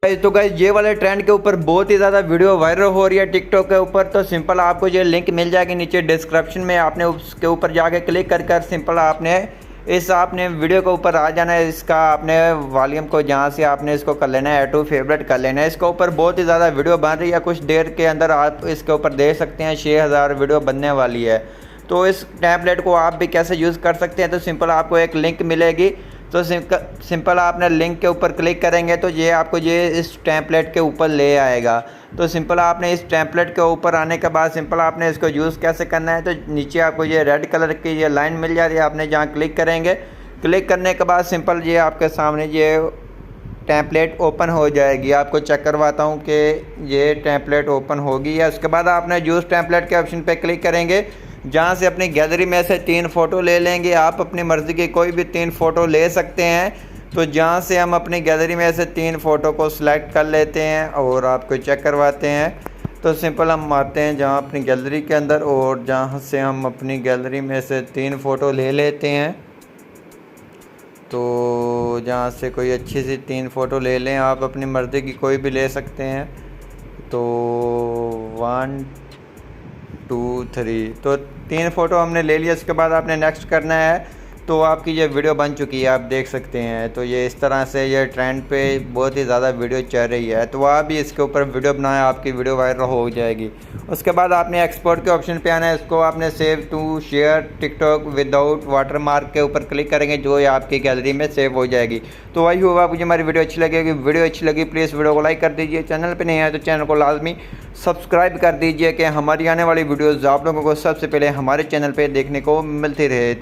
तो गाइस ये वाले ट्रेंड के ऊपर बहुत ही ज़्यादा वीडियो वायरल हो रही है टिकटॉक के ऊपर। तो सिंपल आपको ये लिंक मिल जाएगी नीचे डिस्क्रिप्शन में, आपने उसके ऊपर जाके क्लिक कर सिंपल आपने वीडियो के ऊपर आ जाना है। इसका आपने वॉल्यूम को जहाँ से आपने इसको कर लेना है टू फेवरेट कर लेना है। इसके ऊपर बहुत ही ज़्यादा वीडियो बन रही है, कुछ देर के अंदर आप इसके ऊपर देख सकते हैं 6000 वीडियो बनने वाली है। तो इस टैबलेट को आप भी कैसे यूज़ कर सकते हैं, तो सिंपल आपको एक लिंक मिलेगी। तो सिंपल आपने लिंक के ऊपर क्लिक करेंगे तो ये आपको इस टेम्पलेट के ऊपर ले आएगा। तो सिंपल आपने इस टेम्पलेट के ऊपर आने के बाद सिंपल आपने इसको यूज़ कैसे करना है, तो नीचे आपको ये रेड कलर की ये लाइन मिल जाती है, आपने जहाँ क्लिक करेंगे, क्लिक करने के बाद सिंपल ये आपके सामने ये टेम्पलेट ओपन हो जाएगी। आपको चेक करवाता हूँ कि ये टेम्पलेट ओपन होगी या उसके बाद आपने यूज़ टेम्पलेट के ऑप्शन पे क्लिक करेंगे, जहाँ से अपनी गैलरी में से 3 फ़ोटो ले लेंगे। आप अपनी मर्ज़ी की कोई भी 3 फ़ोटो ले सकते हैं। तो जहाँ से हम अपनी गैलरी में से 3 फ़ोटो को सिलेक्ट कर लेते हैं और आपको चेक करवाते हैं। तो सिंपल हम आते हैं जहाँ अपनी गैलरी के अंदर और जहाँ से हम अपनी गैलरी में से 3 फ़ोटो ले लेते हैं। तो जहाँ से कोई अच्छी सी 3 फ़ोटो ले लें, आप अपनी मर्ज़ी की कोई भी ले सकते हैं। तो 1 2 3 तो 3 फ़ोटो हमने ले लिया। इसके बाद आपने नेक्स्ट करना है। तो आपकी ये वीडियो बन चुकी है, आप देख सकते हैं। तो ये इस तरह से ये ट्रेंड पे बहुत ही ज़्यादा वीडियो चल रही है। तो आप भी इसके ऊपर वीडियो बनाएं, आपकी वीडियो वायरल हो जाएगी। उसके बाद आपने एक्सपोर्ट के ऑप्शन पे आना है, इसको आपने save to share TikTok without watermark के ऊपर क्लिक करेंगे, जो ये आपकी गैलरी में सेव हो जाएगी। तो वही होगा, मुझे हमारी वीडियो अच्छी लगेगी। वीडियो अच्छी लगी प्लीज़ वीडियो को लाइक कर दीजिए। चैनल पर नहीं आए तो चैनल को लाजमी सब्सक्राइब कर दीजिए कि हमारी आने वाली वीडियोज़ आप लोगों को सबसे पहले हमारे चैनल पर देखने को मिलती रहे।